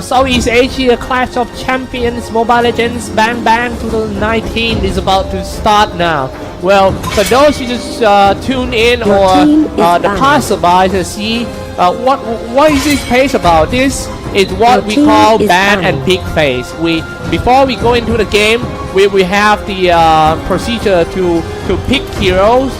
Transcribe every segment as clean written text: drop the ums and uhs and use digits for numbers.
Southeast Asia Clash of Champions Mobile Legends Bang Bang 2019 is about to start now. Well, for those who just tune in or the passerby to see what is this page about, this is what we call ban and pick phase. Before we go into the game, we have the procedure to pick heroes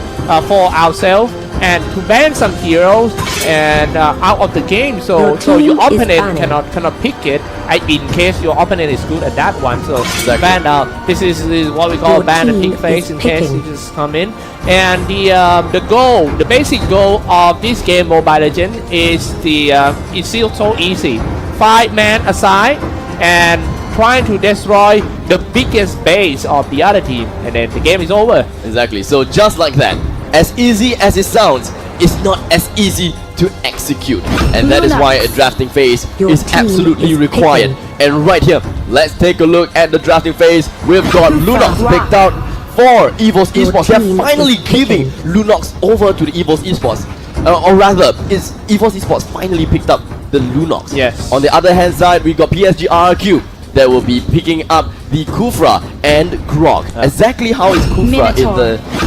for ourselves and to ban some heroes and out of the game, so your opponent cannot pick it in case your opponent is good at that one. So ban out. This is what we call ban and pick phase in case you just come in. And the basic goal of this game Mobile Legends is it's still so easy. 5 men aside and trying to destroy the biggest base of the other team, and then the game is over. Exactly. So just like that, as easy as it sounds, it's not as easy to execute, and that is why a drafting phase is absolutely required. And right here, let's take a look at the drafting phase. We've got Lunox picked out for Evos Esports. They're finally giving Lunox over to the Evos Esports, or rather, it's Evos Esports finally picked up the Lunox. Yes. On the other hand side, we got Psg Rrq that will be picking up the Kufra and Grog. Exactly how is Kufra in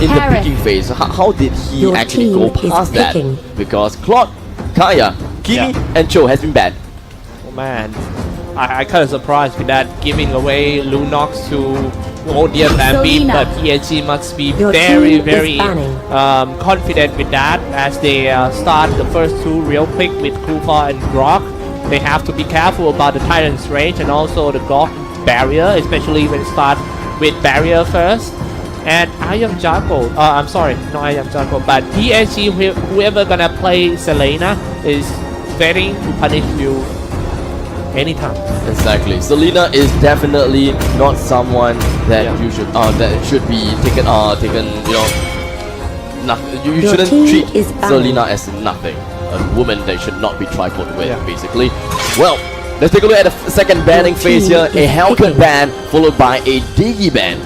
the picking phase? How did he actually go past that? Because Claude, Kaya, Kimi, and Cho has been banned. Oh man, I kind of surprised with that, giving away Lunox to Odia Bambi, but PSG must be very confident with that as they start the first 2 real quick with Kufa and Grog. They have to be careful about the Tyrant's range and also the Grog barrier, especially when start with barrier first. And I am Jaco, I'm sorry, not I am Jaco, but PSG, whoever gonna play Selena is waiting to punish you anytime. Exactly. Selena is definitely not someone that that should be taken you know, you shouldn't treat Selena as nothing. A woman that should not be trifled with, basically. Well, let's take a look at the second banning phase here. A Hellcat ban followed by a Diggy ban.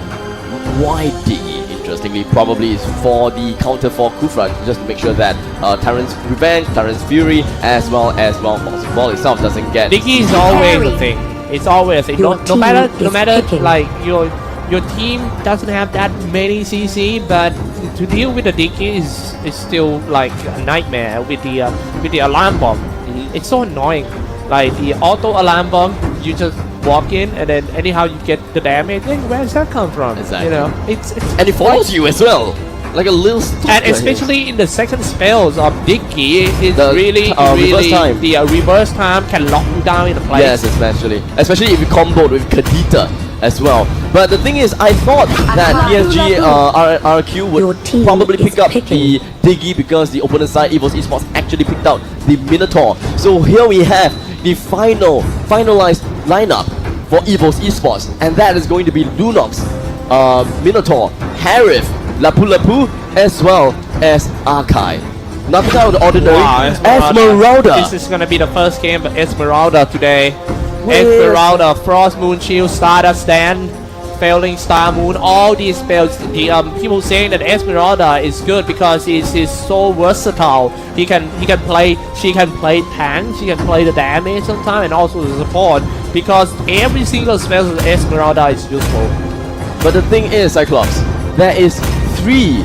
Why Diggy? Interestingly, probably is for the counter for Kufra, just to make sure that Tyrant's Revenge, Tyrant's Fury, as well as Boxing Ball itself doesn't get. Diggy is always a thing. It's always a thing. No matter like your team doesn't have that many CC, but to deal with the Diggy is still like a nightmare with the alarm bomb. It's so annoying. Like the auto alarm bomb, you just walk in and then anyhow you get the damage. Where does that come from? Exactly. You know, it's and it follows you as well, like a little stalker. And especially in the second spells of Diggy, it's really the reverse time can lock you down in a place. Yes, especially if you comboed with Kadita as well. But the thing is, I thought that Psg Rrq would probably pick up the Diggy because the opponent side Evos Esports actually picked out the Minotaur. So here we have the finalized lineup for Evos Esports, and that is going to be Lunox, Minotaur, Harith, Lapu Lapu, as well as Arkai. Nothing out of the ordinary. Wow, Esmeralda. This is gonna be the first game of Esmeralda today. Esmeralda, Frost Moon Shield, Stardust Stand, Failing Star Moon, all these spells. The people saying that Esmeralda is good because he's so versatile. She can play tank, she can play the damage sometimes, and also the support, because every single spell of Esmeralda is useful. But the thing is, Cyclops, there is 3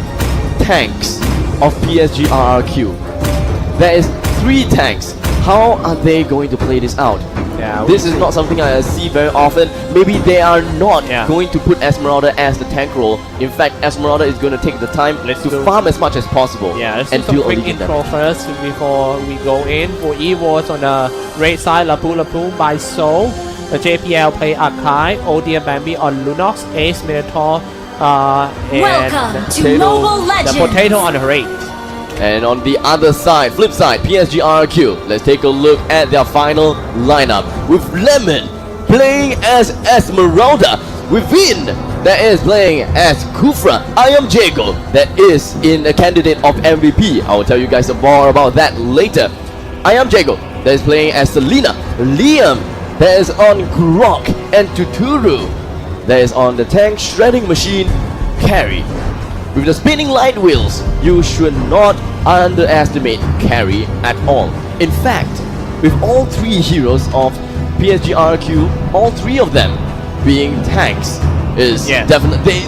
tanks of Psg Rrq. There is 3 tanks. How are they going to play this out? Yeah, this is not something I see very often. Maybe they are not going to put Esmeralda as the tank role. In fact, Esmeralda is going to take the time to farm as much as possible. Yeah, let's do some quick intro first before we go in. For Evos on the red side, Lapu Lapu by Soul. The JPL play Arkai, Odia Bambi on Lunox, Ace Minotaur, and the potato on the right. And on the other side, flip side, Psg Rrq. Let's take a look at their final lineup. With Lemon playing as Esmeralda. With Vin that is playing as Kufra. I am Jago that is in a candidate of MVP. I will tell you guys more about that later. I am Jago that is playing as Selena. Liam that is on Grok. And Tuturu that is on the tank shredding machine Carry. With the spinning light wheels, you should not underestimate Carry at all. In fact, with all 3 heroes of PSG Rrq, all three of them being tanks, is Yes. definitely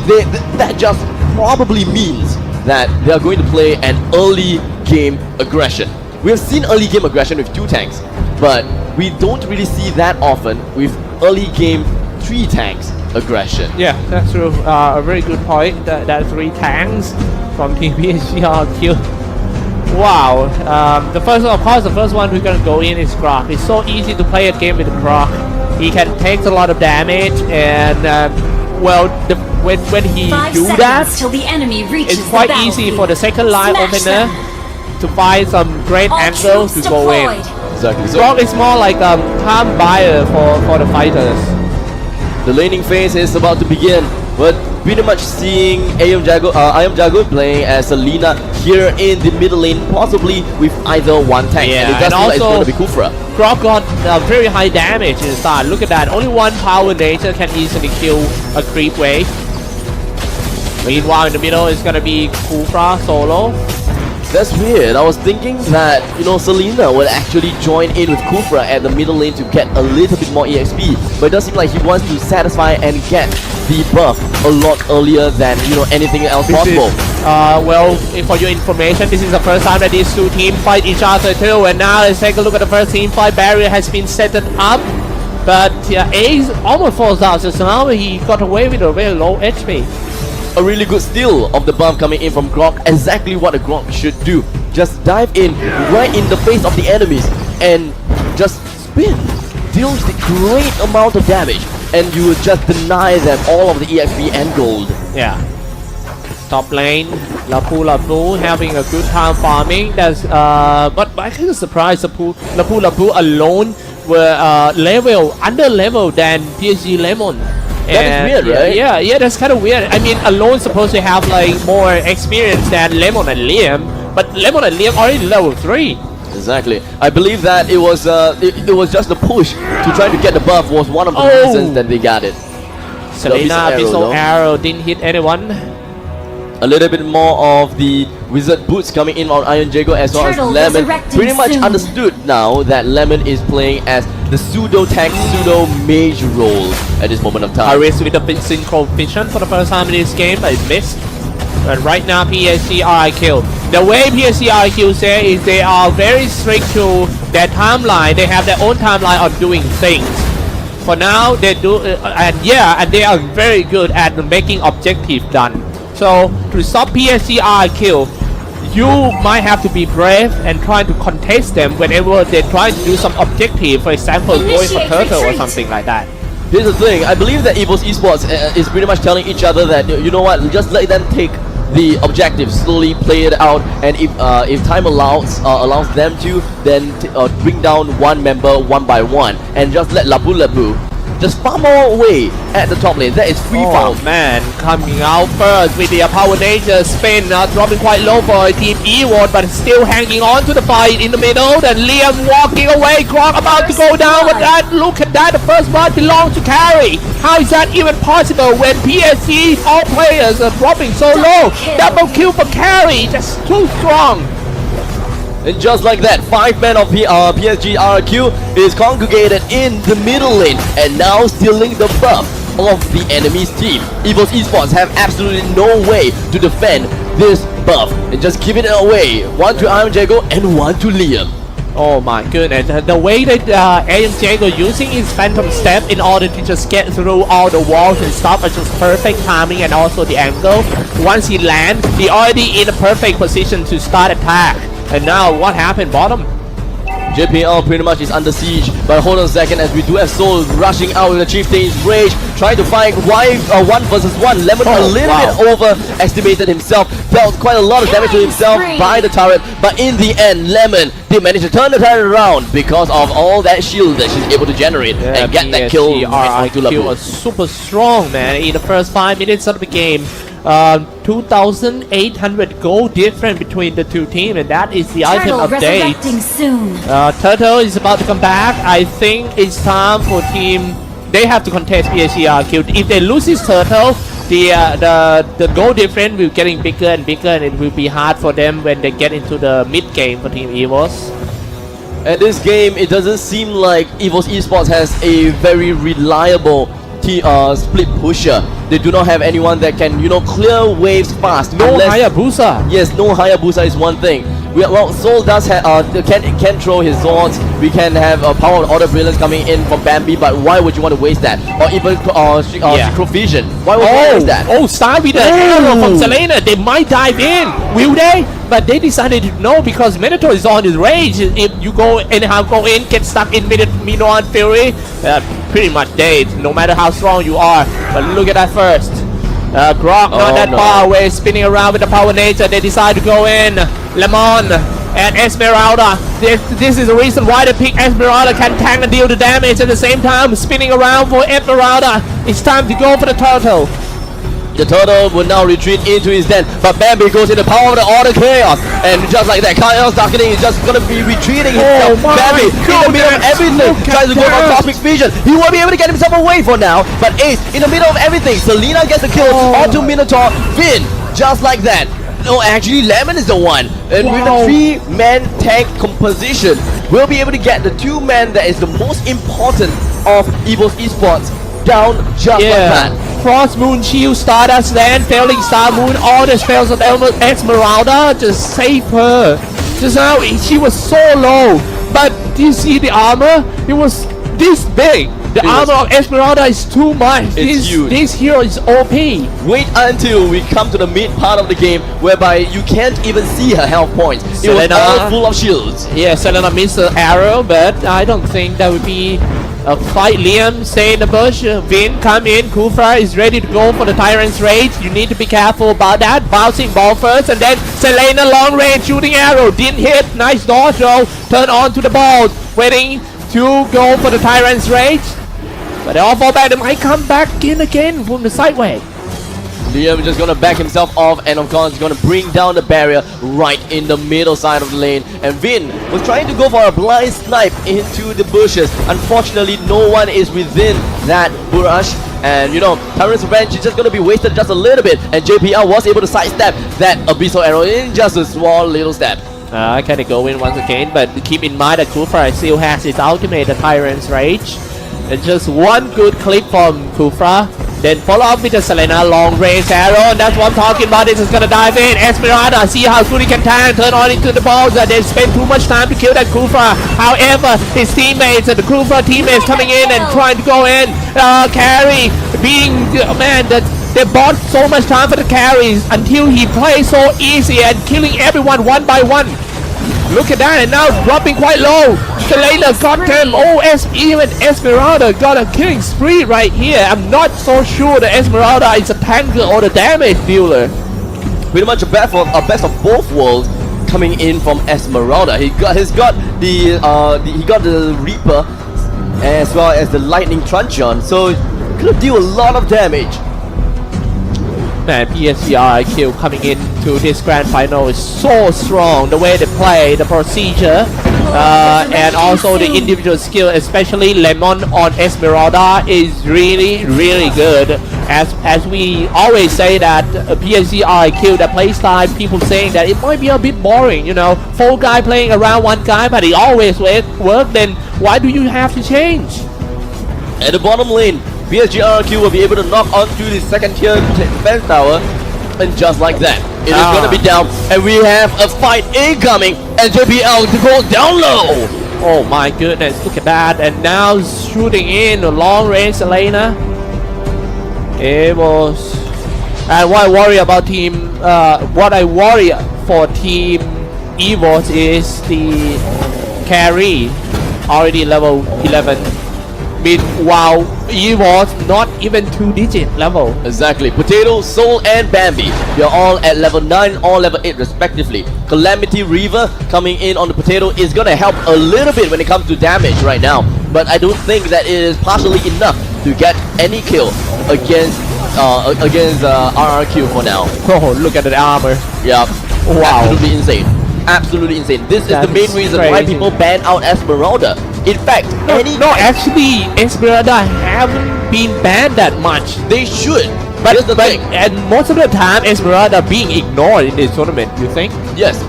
that just probably means that they are going to play an early game aggression. We have seen early game aggression with 2 tanks, but we don't really see that often with early game 3 tanks aggression. Yeah, that's true. A very good point. That 3 tanks from Team Psg Rrq. Wow. The first one who's gonna go in is Rrq. It's so easy to play a game with Rrq. He can take a lot of damage, and well, when he 5 do seconds that, till the enemy reaches it's quite the easy battlefield. for the second line Smash opener them. to find some great All angle troops to go in. deployed. Exactly. So Rrq is more like a time buyer for the fighters. the laning phase is about to begin. We're pretty much seeing Ayam Jago playing as Selena here in the middle lane, possibly with either one tank. Yeah, and it does and look like it's also- going to be Kufra. Rrq got very high damage in the start. Look at that. Only one power nature can easily kill a creep wave. Meanwhile, in the middle is gonna be Kufra solo. That's weird. I was thinking that, you know, Selena would actually join in with Kufra at the middle lane to get a little bit more EXP. But it does seem like he wants to satisfy and get the buff a lot earlier than, you know, anything else possible. Well, for your information, this is the first time that these 2 teams fight each other too. And now let's take a look at the first team fight. Barrier has been set up, but Ace almost falls down. So now he got away with a very low HP. A really good steal of the buff coming in from Rrq, exactly what a Rrq should do. Just dive in right in the face of the enemies and just spin. Deals the great amount of damage, and you will just deny them all of the EXP and gold. Yeah. Top lane, Lapu having a good time farming. That's but I kind of surprised Lapu alone were under level than PSG Lemon. That is weird, right? Yeah, that's kind of weird. I mean, alone supposed to have like more experience than Lemon and Liam, but Lemon and Liam already level 3. Exactly. I believe that it was just the push to try to get the buff was one of the Oh. reasons that they got it. Selena Pistol Arrow didn't hit anyone. A little bit more of the wizard boots coming in on Iron Jago as well as Turtle Lemon. resurrecting Pretty much soon. understood now that Lemon is playing as the pseudo tank, pseudo mage role at this moment of time. Iris with a bit synchro vision for the first time in this game. I missed. But right now PSG Rrq. The way PSG Rrq say is they are very strict to their timeline. They have their own timeline on doing things. For now they do and they are very good at making objective done. So to stop PSG Rrq, you might have to be brave and try to contest them whenever they try to do some objective, for example going for Initiate turtle or retreat. something like that. Here's the thing, I believe that Evos Esports is pretty much telling each other that, you know what, just let them take the objective, slowly play it out, and if time allows them to, then bring down one member one by one, and just let Labu just farm all away at the top lane. That is free farm. Oh man, coming out first with the power nature spin, dropping quite low for Team Evos, but still hanging on to the fight in the middle. Then Liam walking away, Rrq about to go down with that. Look at that, the first blood belongs to Carry. How is that even possible when PSG, all players are dropping so low? Double kill for Carry, just too strong. And just like that, 5 men of PSG Rrq is congregated in the middle lane and now stealing the buff of the enemy's team. Evos Esports have absolutely no way to defend this buff and just giving it away. One to Iron Jago and one to Liam. Oh my goodness, the way that Ayam Jago using his Phantom Step in order to just get through all the walls and stuff is just perfect timing, and also the angle. Once he lands, he already in a perfect position to start attack. And now what happened bottom? JPL pretty much is under siege, but hold on a second as we do have Soul rushing out with the Chieftain's Rage, trying to find 1 versus 1. Lemon a little bit overestimated himself, dealt quite a lot of damage to himself by the turret, but in the end, Lemon did manage to turn the turret around because of all that shield that she's able to generate and get that kill right onto Rrq Labu. was super strong, man, in the first 5 minutes of the game. 2,800 gold difference between the 2 teams, and that is the item Turtle update. resurrecting soon. Turtle is about to come back. I think it's time for team. They have to contest PSG Rrq. If they lose this Turtle, the goal difference will getting bigger and bigger, and it will be hard for them when they get into the mid game for Team Evos. At this game, it doesn't seem like Evos Esports has a very reliable split pusher. They do not have anyone that can, clear waves fast. No Hayabusa. Yes, no Hayabusa is one thing. Well, Soul does have can throw his Zords. We can have Power of Order Brilliance coming in from Bambi, but why would you want to waste that? Or even Synchrovision. Why would you waste that? Oh, start with the arrow from Selena. They might dive in, will they? But they decided no, because Minotaur is on his rage. If you go in, get stuck in Minotaur and Fury, pretty much dead, no matter how strong you are. But look at that first. Grok not that far away, spinning around with the power nature. They decide to go in. Lemon and Esmeralda. This is the reason why they pick Esmeralda, can tank and deal the damage at the same time. Spinning around for Esmeralda. It's time to go for the turtle. The turtle will now retreat into his den, but Bambi goes in the power of the Order Chaos, and just like that, Chaos Darkening is just gonna be retreating himself. Bambi, in the middle of everything, tries to go for Cosmic Vision. He won't be able to get himself away for now, but Ace, in the middle of everything, Selena gets the kill onto Minotaur. Finn, just like that. No, actually, Lemon is the one. And with the 3-man tank composition, we'll be able to get the 2-man that is the most important of Evos Esports down just like that. Cross Moon Shield, Stardust Land, Failing Star Moon, all the spells of Esmeralda, just save her. Just now, she was so low, but do you see the armor? It was this big. The armor of Esmeralda is too much. This hero is OP. Wait until we come to the mid part of the game, whereby you can't even see her health points. It was all full of shields. Yeah, Selena missed the arrow, but I don't think that would be a fight. Liam, stay in the bush. Vin, come in. Kufra is ready to go for the Tyrant's Rage. You need to be careful about that. Bouncing ball first, and then Selena long range shooting arrow. Didn't hit. Nice dodge throw. Turn on to the ball. Waiting to go for the Tyrant's Rage. But they all fall back. They might come back in again from the sideway. Liam is just gonna back himself off, and of course gonna bring down the barrier right in the middle side of the lane. And Vin was trying to go for a blind snipe into the bushes. Unfortunately, no one is within that bush. And Tyrant's Revenge is just gonna be wasted just a little bit. And JPL was able to sidestep that Abyssal Arrow in just a small little step. I kinda go in once again, but keep in mind that Kufra still has his ultimate, the Tyrant's Rage. And just one good clip from Kufra. Then follow up with the Selena long range arrow, and that's what I'm talking about. This is gonna dive in. Esmeralda, see how good he can tank, turn on into the balls, and they spend too much time to kill that Kufra. However, his teammates and the Kufra teammates coming in and trying to go in. Carry being they bought so much time for the carries until he plays so easy and killing everyone one by one. Look at that, and now dropping quite low. Selena got him. Oh, even Esmeralda got a killing spree right here. I'm not so sure that Esmeralda is a tanker or the damage dealer. Pretty much a best of both worlds coming in from Esmeralda. He got the Reaper as well as the Lightning Truncheon, so could deal a lot of damage. Man, Psg Rrq coming into this grand final is so strong. The way they play, the procedure, and also the individual skill, especially Lemon on Esmeralda, is really, really good. As we always say that Psg Rrq, the playstyle, people saying that it might be a bit boring, 4 guy playing around 1 guy, but it always work. Then why do you have to change? At the bottom lane, Psg Rrq will be able to knock onto the second tier defense tower, and just like that, it is going to be down, and we have a fight incoming, and JPL to go down low. Oh my goodness, look at that, and now shooting in a long range Selena. Evos. And what I worry about what I worry for team Evos is the carry, already level 11. Meanwhile, Evos not even 2-digit level. Exactly. Potato, Soul, and Bambi, they're all at level 9 or level 8 respectively. Calamity Reaver coming in on the Potato is gonna help a little bit when it comes to damage right now, but I don't think that it is partially enough to get any kill against Rrq for now. Oh, look at the armor. Yeah. Wow. Absolutely insane. Absolutely insane. This is the main reason why people ban out Esmeralda. In fact, actually, Esmeralda haven't been banned that much. They should. But and most of the time, Esmeralda being ignored in this tournament. You think? Yes.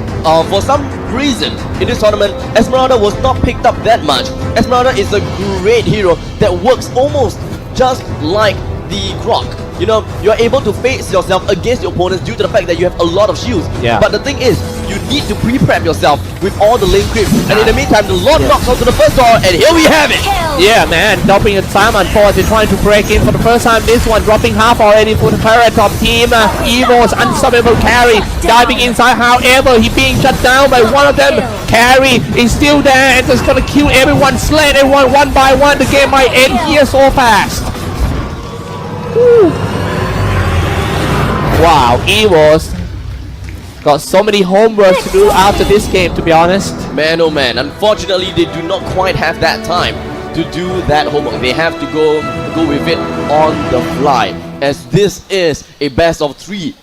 for some reason in this tournament, Esmeralda was not picked up that much. Esmeralda is a great hero that works almost just like the Rrq. You know, you're able to face yourself against your opponents due to the fact that you have a lot of shields. Yeah. But the thing is, you need to pre-prep yourself with all the lane creep. And in the meantime, the Lord knocks onto the first door, and here we have it! Kill. Yeah, man, dropping a time on force. They're trying to break in for the first time. This one dropping half already for the Parrot top team. Evos unstoppable carry diving inside. However, he being shut down by one of them. Carry is still there and just gonna kill everyone, slay everyone one by one. The game might end here so fast. Woo. Wow, Evos got so many homework to do after this game, to be honest. Man, oh man, unfortunately they do not quite have that time to do that homework. They have to go with it on the fly, as this is a best of 3